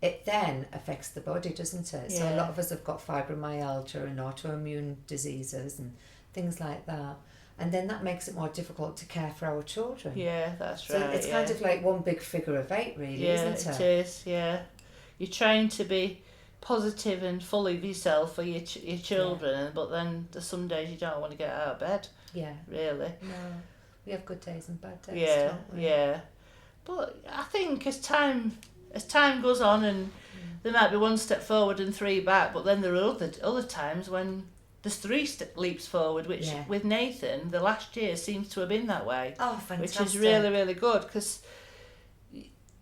It then affects the body, doesn't it? So a lot of us have got fibromyalgia and autoimmune diseases and things like that, and then that makes it more difficult to care for our children. Yeah, that's right. So it's kind of like one big figure of 8, really, isn't it? It is. Yeah, you're trying to be positive and full of yourself for your children, but then there's some days you don't want to get out of bed. Yeah, really. No, we have good days and bad days. Don't we? Yeah. But I think as time goes on, and there might be 1 step forward and 3 back, but then there are other times when there's 3 leaps forward, which with Nathan, the last year seems to have been that way. Oh, fantastic. Which is really, really good, because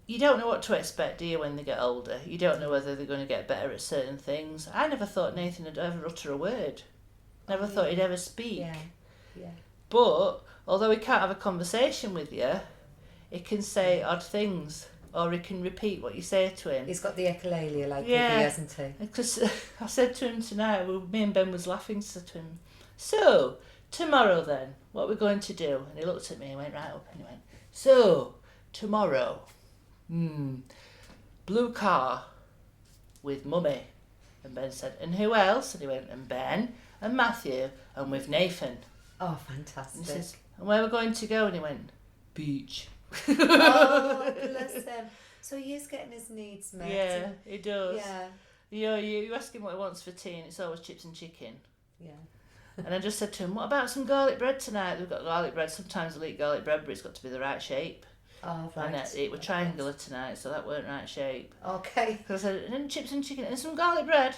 you don't know what to expect, do you, when they get older? You don't know whether they're going to get better at certain things. I never thought Nathan would ever utter a word. Never thought he'd ever speak. Yeah. But, although he can't have a conversation with you, he can say odd things. Or he can repeat what you say to him. He's got the echolalia like Vicky, hasn't he? Because I said to him tonight, me and Ben was laughing, said to him, so, tomorrow then, what are we going to do? And he looked at me and went right up and he went, so, tomorrow, blue car with Mummy. And Ben said, and who else? And he went, and Ben and Mathew and with Nathan. Oh, fantastic. And he says, and where are we going to go? And he went, beach. Oh, bless him. So he is getting his needs met. Yeah, he does. Yeah. You ask him what he wants for tea, and it's always chips and chicken. Yeah. And I just said to him, what about some garlic bread tonight? We've got garlic bread. Sometimes we'll eat garlic bread, but it's got to be the right shape. Oh, right. And it was triangular tonight, so that weren't right shape. Okay. Because I said, and chips and chicken and some garlic bread.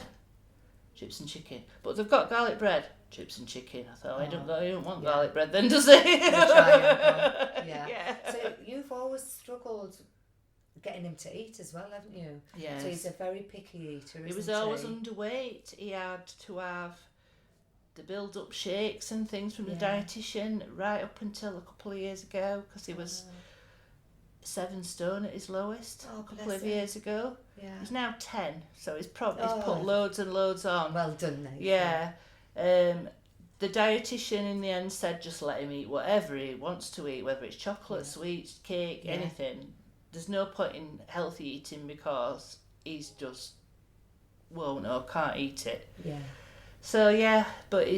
chips and chicken. But they've got garlic bread, chips and chicken. I thought, he don't want Yeah. garlic bread then, does he? Yeah. So you've always struggled getting him to eat as well, haven't you? Yes. So he's a very picky eater, isn't he? He was always underweight. He had to have the build-up shakes and things from the dietitian right up until a couple of years ago, because he was 7 stone at his lowest a couple of years ago. Yeah. He's now 10, so he's put loads and loads on. Well done, Nathan. Yeah. The dietitian in the end said just let him eat whatever he wants to eat, whether it's chocolate, sweets, cake, anything. There's no point in healthy eating because he's just won't or can't eat it. Yeah. So but he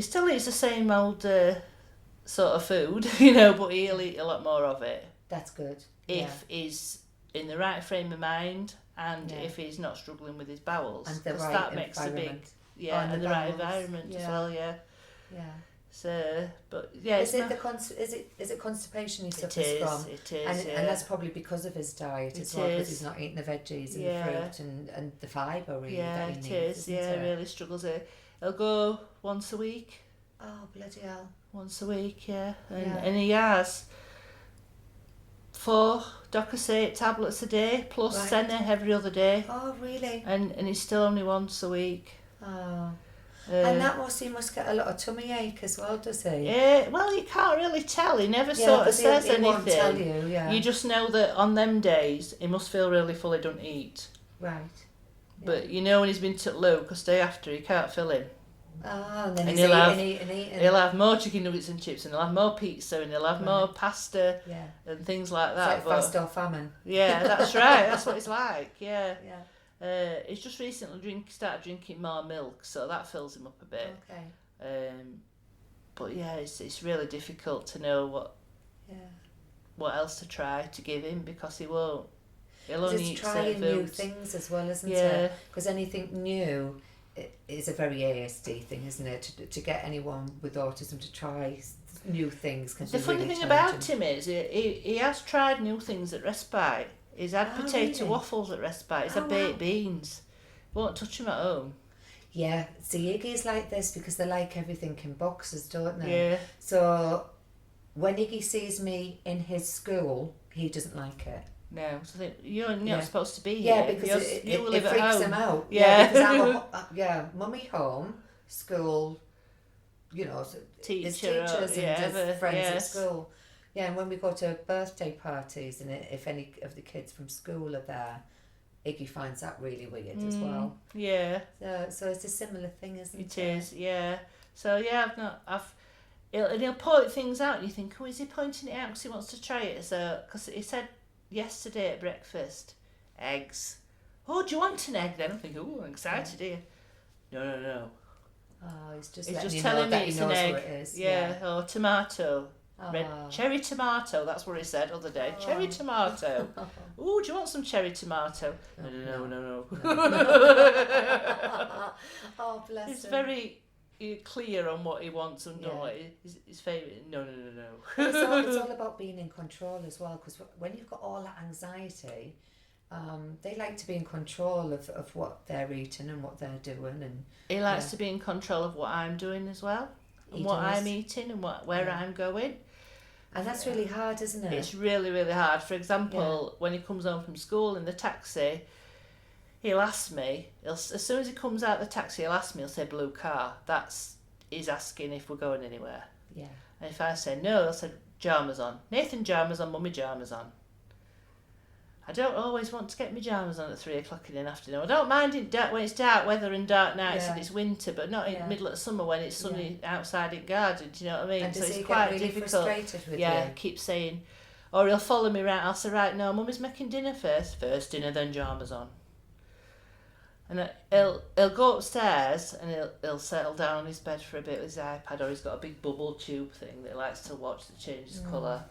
still eats the same old sort of food, but he'll eat a lot more of it. That's good. If he's in the right frame of mind and if he's not struggling with his bowels, and the because right that makes a big and the right environment as well. Yeah. So, but is it constipation he suffers from? It is, and that's probably because of his diet as well, because he's not eating the veggies and the fruit and the fibre really that he needs. It is. Really struggles it. He'll go once a week. Oh, bloody hell! Once a week, and he has 4 Docosate tablets a day plus Senna every other day. Oh, really? And he's still only once a week. Oh. And he must get a lot of tummy ache as well, does he? Well, you can't really tell. He never sort of says anything. Won't tell you, You just know that on them days, he must feel really full, he don't eat. Right. But when he's been to low, because day after he can't fill in. Oh, and then he's eating. He'll have more chicken nuggets and chips, and he'll have more pizza, and he'll have more pasta and things like that. It's like fast or famine. Yeah, that's right. That's what it's like. Yeah. He's just recently started drinking more milk, so that fills him up a bit. Okay. But it's really difficult to know what else to try to give him, because he won't. He'll only eat trying certain new foods. things as well, isn't it? Because anything new is a very ASD thing, isn't it? To get anyone with autism to try new things can be really challenging. The funny thing about him is he has tried new things at respite. He's had potato waffles at respite. He's had baked beans. Won't touch him at home. Yeah, see, Iggy's like this because they like everything in boxes, don't they? Yeah. So when Iggy sees me in his school, he doesn't like it. No, so you're not supposed to be here. Yeah, because you live it at freaks home. him out. Yeah, because I'm mummy home, school, his teachers and his friends at school. Yeah, and when we go to birthday parties and if any of the kids from school are there, Iggy finds that really weird as well. Yeah. So it's a similar thing, isn't it? It is, yeah. So he'll point things out and you think, is he pointing it out because he wants to try it? So, because he said yesterday at breakfast, eggs. Oh, do you want an egg then? I'm thinking, I'm excited here. No. Oh, he's just telling me it's an egg. What it is. Yeah, or tomato. Red cherry tomato, that's what he said the other day. Cherry tomato. Oh, do you want some cherry tomato? No. Oh, bless him. He's very clear on what he wants and not his favourite. No. It's all about being in control as well, because when you've got all that anxiety, they like to be in control of what they're eating and what they're doing. And he likes to be in control of what I'm doing as well, and what I'm eating and where I'm going. And that's really hard, isn't it? It's really, really hard. For example, when he comes home from school in the taxi, he'll ask me, as soon as he comes out of the taxi, he'll ask me, he'll say blue car. He's asking if we're going anywhere. Yeah. And if I say no, he'll say pyjamas on. Nathan pyjamas on, mummy pyjamas on. I don't always want to get my pyjamas on at 3 o'clock in the afternoon. I don't mind when it's dark weather and dark nights and it's winter, but not in the middle of summer when it's sunny outside in garden. Do you know what I mean? And so does it's he quite get really difficult. Frustrated with I you? keep saying, or he'll follow me around. I'll say, right, no, mummy's making dinner first. First dinner, then pyjamas on. And he'll go upstairs and he'll settle down on his bed for a bit with his iPad, or he's got a big bubble tube thing that he likes to watch that changes colour.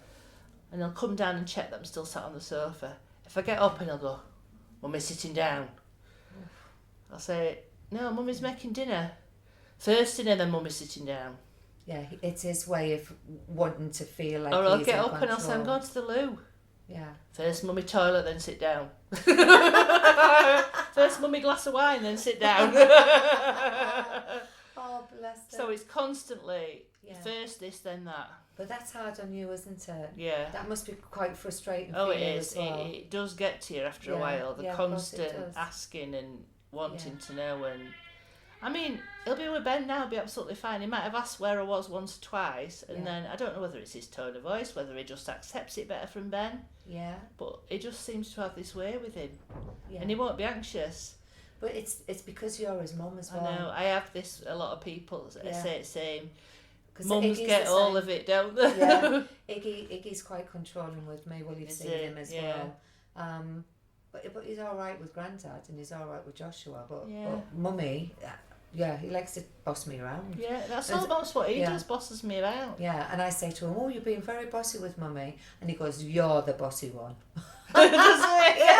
And he'll come down and check that I'm still sat on the sofa. If I get up and he'll go, Mummy's sitting down. I'll say, no, Mummy's making dinner. First dinner, then Mummy's sitting down. Yeah, it's his way of wanting to feel like or he's I'll get in up control. and I'll say, I'm going to the loo. Yeah. First Mummy toilet, then sit down. First mummy glass of wine, then sit down. Oh, bless her. So it's constantly first this, then that. But that's hard on you, isn't it? Yeah. That must be quite frustrating Oh, for it you is. as well. It does get to you after a while. The constant asking and wanting to know. And I mean, he'll be with Ben now, he'll be absolutely fine. He might have asked where I was once or twice, and then I don't know whether it's his tone of voice, whether he just accepts it better from Ben. Yeah. But he just seems to have this way with him. Yeah. And he won't be anxious. But it's because you're his mum as well. I know. I have this, a lot of people say the same. Mums get all of it, don't they? Yeah. Iggy's quite controlling with me. Well, you've seen him as well. But he's all right with Grandad and he's all right with Joshua. But Mummy, he likes to boss me around. Yeah, that's almost what he does, bosses me around. Yeah, and I say to him, "Oh, you're being very bossy with Mummy," and he goes, "You're the bossy one." Does he? You're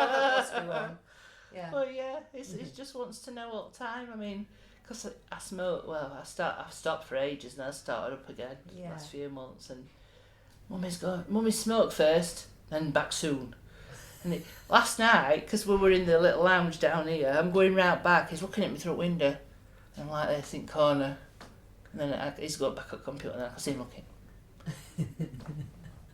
the bossy one. Yeah. Well, he just wants to know all the time. I mean, because I smoke. Well, I've stopped for ages and I started up again the last few months. And Mummy's smoked first, then back soon. And last night, because we were in the little lounge down here, I'm going round back. He's looking at me through the window. And I'm like this in corner, and then he's got back at the computer, and I can see him looking.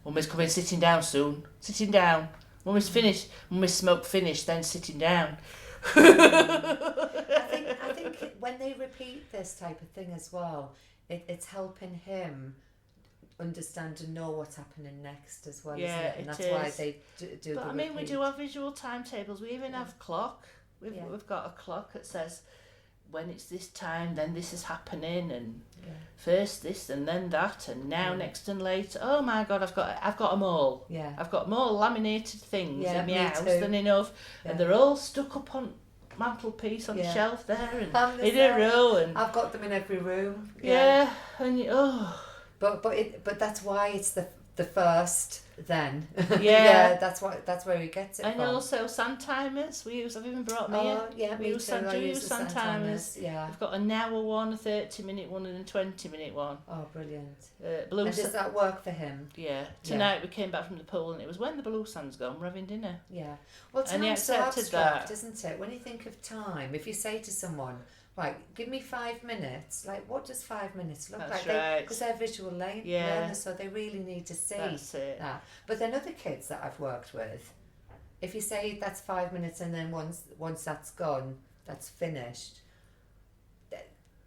Mummy's coming, sitting down soon. Sitting down. Mummy's finished. Mummy's smoke finished, then sitting down. I think when they repeat this type of thing as well, it's helping him understand and know what's happening next as well, isn't it? And that's why they do. But the I mean, repeat. we do have visual timetables. We even have clock. We've got a clock that says when it's this time, then this is happening, and first this and then that, and now next and later. Oh my God, I've got them all. Yeah, I've got them all laminated things in my house, than enough, and they're all stuck up on mantelpiece on the shelf there, and in a row, and I've got them in every room. Yeah, and But that's why it's the first then. That's where he gets it and from. And also sand timers. I've even brought me. Me too. I use sand timers. Yeah. I've got an hour one, a 30-minute one, and a 20-minute one. Oh, brilliant. And does that work for him? Yeah. Tonight we came back from the pool and it was when the blue sand's gone, we're having dinner. Yeah. Well, time's so abstract, isn't it? When you think of time, if you say to someone, right, give me 5 minutes. Like, what does 5 minutes look like? Because they're visual learners, so they really need to see that. But then other kids that I've worked with, if you say that's 5 minutes and then once that's gone, that's finished,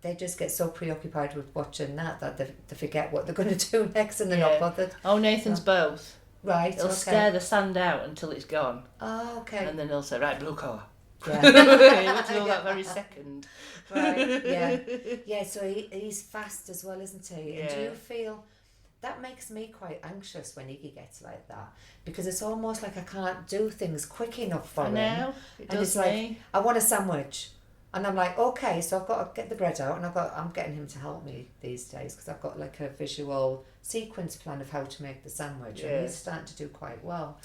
they just get so preoccupied with watching that they forget what they're going to do next and they're not bothered. Oh, Nathan's both. Right, he'll stare the sand out until it's gone. Oh, okay. And then he'll say, right, blue colour. Yeah. He'll do that very second. Right, yeah, so he's fast as well, isn't he? Yeah. And do you feel that makes me quite anxious when Iggy gets like that, because it's almost like I can't do things quick enough for him. I know, and it's like, I want a sandwich, and I'm like, okay, so I've got to get the bread out, and I'm getting him to help me these days because I've got like a visual sequence plan of how to make the sandwich, and he's starting to do quite well.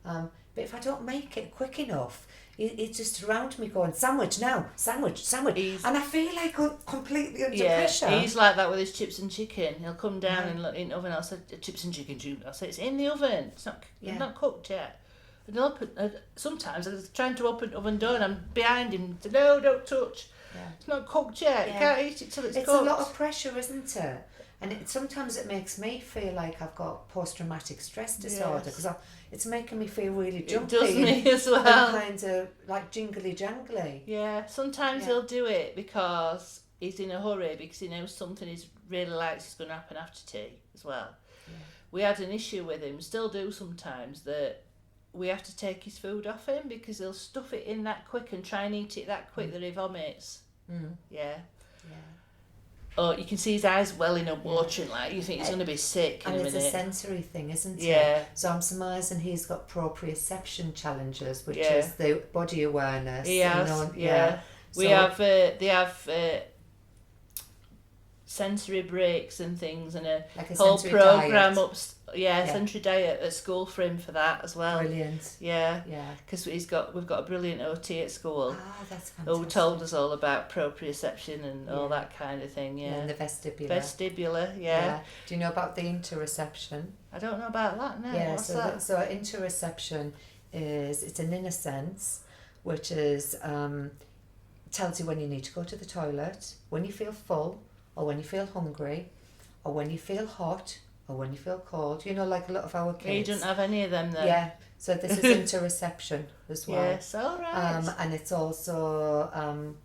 But if I don't make it quick enough, it's just around me going, sandwich now, sandwich. And I feel like I'm completely under pressure. He's like that with his chips and chicken. He'll come down and look in the oven. I'll say, chips and chicken. I'll say, it's in the oven. It's not cooked yet. And sometimes I'm trying to open the oven door and I'm behind him. No, don't touch. Yeah. It's not cooked yet. You can't eat it till it's cooked. It's a lot of pressure, isn't it? And sometimes it makes me feel like I've got post-traumatic stress disorder because it's making me feel really jumpy. It does me as well. And kind of like jingly-jangly. Yeah, sometimes he'll do it because he's in a hurry because he knows something he really likes is going to happen after tea as well. Yeah. We had an issue with him, still do sometimes, that we have to take his food off him because he'll stuff it in that quick and try and eat it that quick that he vomits. Yeah. Oh, you can see his eyes welling up, watering like you think he's going to be sick in a minute. And it's a sensory thing, isn't it? Yeah. So I'm surmising he's got proprioception challenges, which is the body awareness. He has, So, they have sensory breaks and things, and a whole program sensory diet at school for him for that as well. Brilliant. Yeah. Because we've got a brilliant OT at school. Ah, that's fantastic. Who told us all about proprioception and all that kind of thing. Yeah. And the vestibular. Vestibular. Yeah. Do you know about the interoception? I don't know about that. No. Yeah. What's that? So interoception it's an inner sense which is tells you when you need to go to the toilet, when you feel full, or when you feel hungry, or when you feel hot, or when you feel cold. You know, like a lot of our kids. You don't have any of them then? Yeah. So this is interoception as well. Yes, all right. And it's also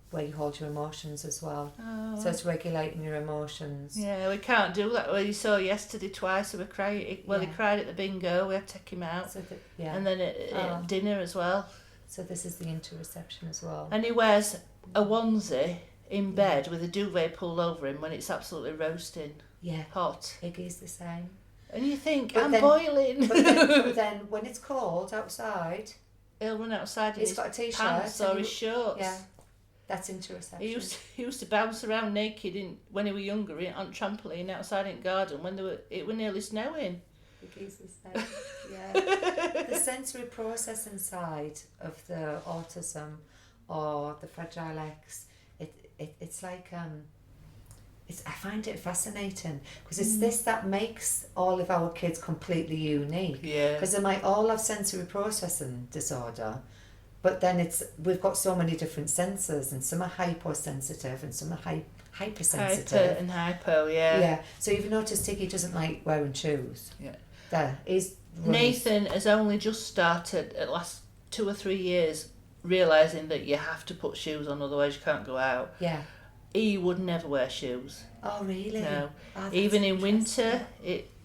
where you hold your emotions as well. Oh. So it's regulating your emotions. Yeah, we can't do that. Well, you saw yesterday twice. He cried at the bingo. We had to take him out. So yeah. And then at dinner as well. So this is the interoception as well. And he wears a onesie in bed with a duvet pulled over him when it's absolutely roasting. Yeah. Hot. Iggy's the same. And you think, But I'm then- boiling. But then when it's cold outside, He'll run outside in he's his got a t-shirt pants and or his shorts. Yeah, that's interoception. He used to bounce around naked when he was younger on trampoline outside in the garden when it were nearly snowing. Iggy's the same. Yeah. The sensory processing side of the autism or the Fragile X, it's like I find it fascinating because it's this that makes all of our kids completely unique. Yeah. Because they might all have sensory processing disorder, but then we've got so many different senses, and some are hyposensitive and some are hypersensitive. Hyper and hypo, yeah. Yeah. So you've noticed Tiggy doesn't like wearing shoes. Yeah. He's Nathan has only just started at last 2 or 3 years realising that you have to put shoes on, otherwise you can't go out. Yeah. He would never wear shoes. Oh really? No. Oh, that's Even in interesting. winter,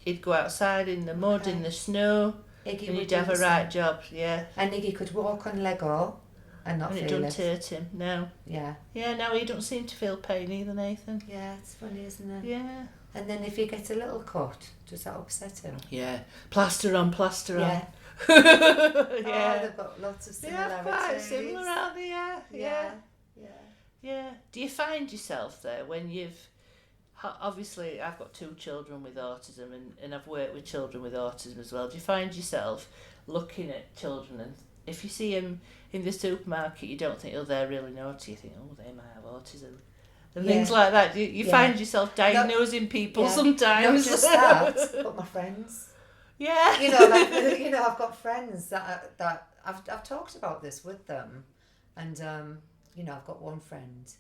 he'd go outside in the mud, Okay. in the snow, Iggy and would he'd do have the a same. right job, yeah. And Iggy could walk on Lego and not And it feel doesn't it. hurt him, no. Yeah. Yeah, no, he don't seem to feel pain either, Nathan. Yeah, it's funny, isn't it? Yeah. And then if he gets a little cut, does that upset him? Yeah. Plaster on, plaster Yeah. on. Oh, Yeah. they've got lots of Yeah, similarities. quite similar, aren't they? Yeah. Yeah. Yeah. Yeah. Do you find yourself there when obviously I've got 2 children with autism and I've worked with children with autism as well. Do you find yourself looking at children, and if you see them in the supermarket you don't think, oh, they're really naughty, you think, oh, they might have autism and Yeah. things like that. You Yeah. find yourself diagnosing people Yeah. sometimes. Not just that, but my friends. Yeah. You know, like, I've got friends that I've talked about this with them, and I've got one friend,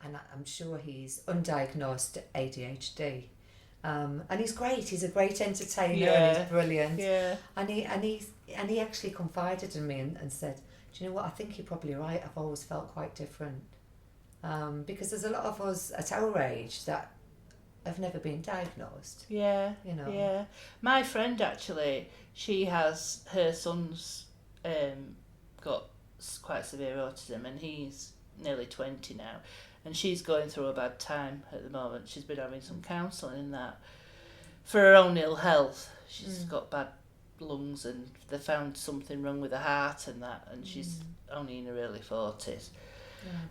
and I'm sure he's undiagnosed ADHD, and he's great. He's a great entertainer, and Yeah. he's brilliant. Yeah. And he actually confided in me and said, "Do you know what? I think you're probably right. I've always felt quite different, because there's a lot of us at our age that have never been diagnosed." Yeah, You know. yeah. My friend actually, her son's got quite severe autism, and he's nearly 20 now, and she's going through a bad time at the moment. She's been having some counselling in that for her own ill health. She's got bad lungs, and they found something wrong with her heart and that, and she's only in her early 40s.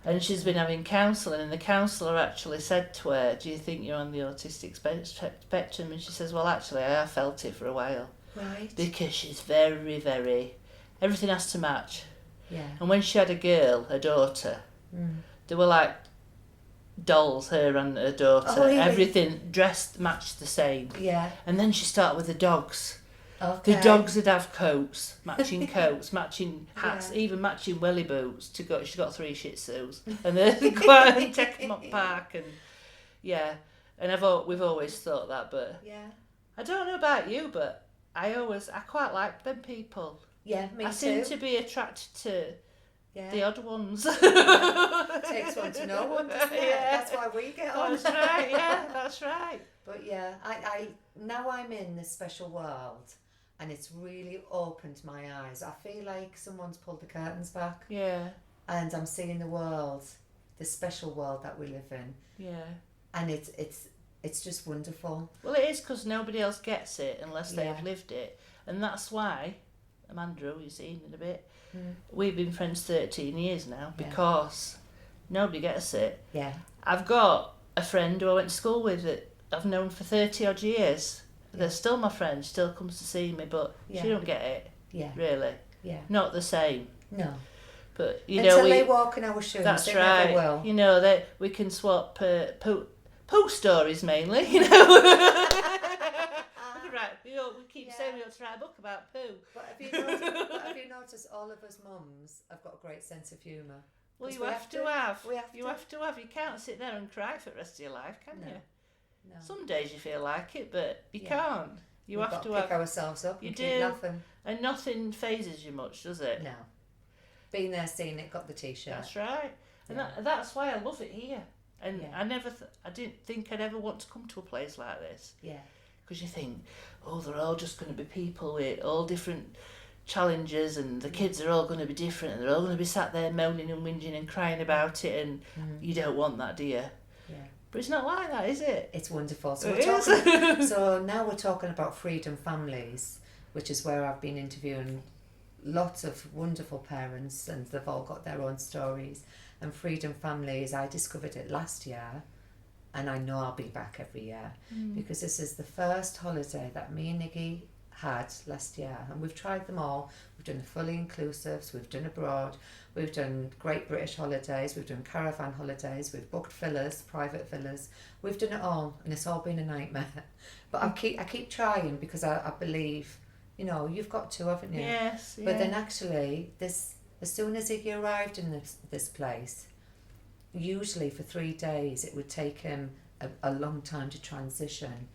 And she's been having counselling, and the counsellor actually said to her, do you think you're on the autistic spectrum? And she says, well, actually, I have felt it for a while. Right. Because she's very, very... Everything has to match. Yeah. And when she had a daughter, they were like dolls, her and her daughter. Oh, really? Everything dressed matched the same. Yeah. And then she started with the dogs. Okay. The dogs would have coats, matching matching hats, Yeah. even matching welly boots. She's got 3 Shih Tzus, and they go out and take them up park, and yeah. And we've always thought that, but Yeah. I don't know about you, but I quite like them people. Yeah, me I too. seem to be attracted to Yeah. the odd ones. Takes one to know one, doesn't it? Yeah. That's why we get on. That's right. Yeah, that's right. But yeah, I now I'm in this special world, and it's really opened my eyes. I feel like someone's pulled the curtains back, Yeah, and I'm seeing the world, the special world that we live in, yeah. and it's just wonderful. Well, it is because nobody else gets it unless they've Yeah. lived it, and that's why, Amanda, you see in a bit, Mm. we've been friends 13 years now Yeah. because nobody gets it. Yeah. I've got a friend who I went to school with that I've known for 30 odd years. Yeah. They're still my friend, she still comes to see me, but Yeah. she don't get it, Yeah. really. Yeah. Not the same. No. But, you Until know, they walk in our shoes, that's they right. never will. You know, that we can swap poo stories mainly, you know. Right, we keep Yeah. say we ought to write a book about poo. But have you noticed all of us mums have got a great sense of humour? Well, you have to have. You can't sit there and cry for the rest of your life, can you? No. Some days you feel like it, but you can't. We've got to pick ourselves up and keep laughing. And nothing phases you much, does it? No. Been there, seen it, got the t-shirt. That's right. And that's why I love it here. And I didn't think I'd ever want to come to a place like this. Yeah. Because you think, they're all just going to be people with all different challenges, and the kids are all going to be different, and they're all going to be sat there moaning and whinging and crying about it, and you don't want that, do you? Yeah. But it's not like that, is it? It's wonderful. So now we're talking about Freedom Families, which is where I've been interviewing lots of wonderful parents, and they've all got their own stories. And Freedom Families, I discovered it last year, and I know I'll be back every year because this is the first holiday that me and Niggy had last year, and we've tried them all. We've done the fully inclusives, we've done abroad, we've done Great British holidays, we've done caravan holidays, we've booked villas, private villas, we've done it all, and it's all been a nightmare. But I keep trying because I believe, you've got to, haven't you? Yes. But then actually, as soon as he arrived in this place, usually for 3 days it would take him a long time to transition,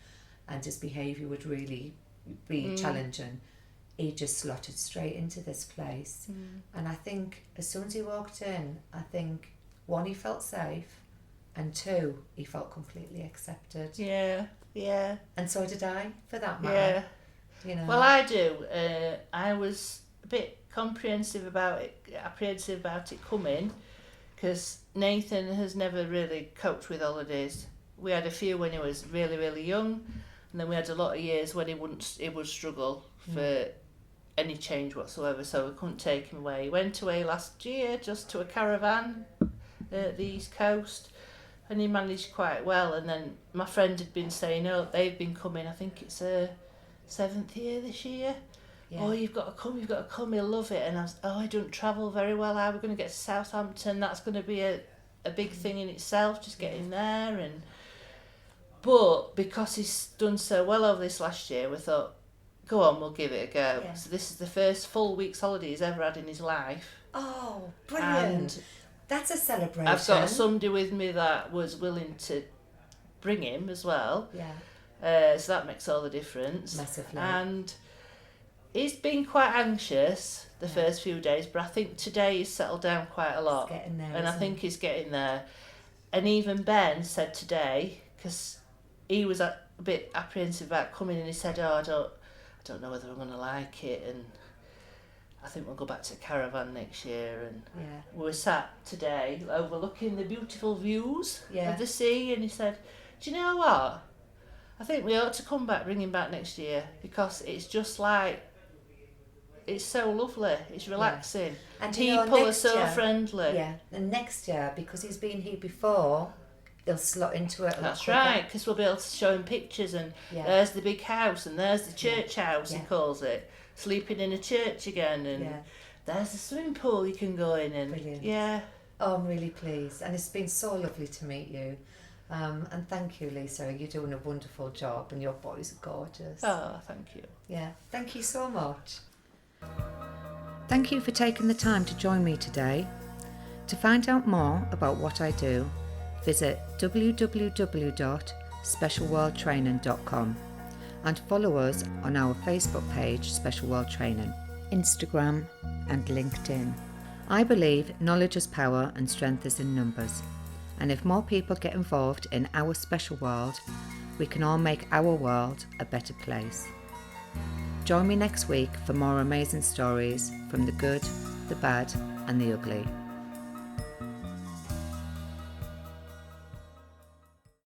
and his behaviour would really be challenging. He just slotted straight into this place, and I think as soon as he walked in, I think 1, he felt safe, and 2, he felt completely accepted. Yeah. And so did I, for that matter. Yeah. Well, I do. I was a bit apprehensive about it coming, because Nathan has never really coped with holidays. We had a few when he was really, really young, and then we had a lot of years when he would struggle for any change whatsoever, so we couldn't take him away. He went away last year just to a caravan at the East Coast, and he managed quite well. And then my friend had been saying, they've been coming, I think it's 7th year this year. Yeah. You've got to come, he'll love it. And I was, I don't travel very well, how are we going to get to Southampton? That's going to be a big thing in itself, just getting there. But because he's done so well over this last year, we thought, go on, we'll give it a go. Yeah. So this is the first full week's holiday he's ever had in his life. Oh, brilliant. And that's a celebration. I've got somebody with me that was willing to bring him as well. Yeah. So that makes all the difference. Massively. And he's been quite anxious the first few days, but I think today he's settled down quite a lot. He's getting there, and I think he's getting there. And even Ben said today, because he was a bit apprehensive about coming, and he said, I don't know whether I'm going to like it, and I think we'll go back to caravan next year. And we were sat today overlooking the beautiful views of the sea, and he said, do you know what? I think we ought to bring him back next year, because it's just like, it's so lovely, it's relaxing. Yeah. And people are so friendly. Yeah, and next year, because he's been here before, he'll slot into it a lot That's quicker. right, because we'll be able to show him pictures, and there's the big house, and there's the church house, he calls it, sleeping in a church again, and there's the swimming pool you can go in. And brilliant. Yeah. Oh, I'm really pleased, and it's been so lovely to meet you. And thank you, Lisa. You're doing a wonderful job, and your boys are gorgeous. Oh, thank you. Yeah, thank you so much. Thank you for taking the time to join me today. To find out more about what I do, visit www.specialworldtraining.com and follow us on our Facebook page, Special World Training, Instagram and LinkedIn. I believe knowledge is power and strength is in numbers. And if more people get involved in our special world, we can all make our world a better place. Join me next week for more amazing stories from the good, the bad and the ugly.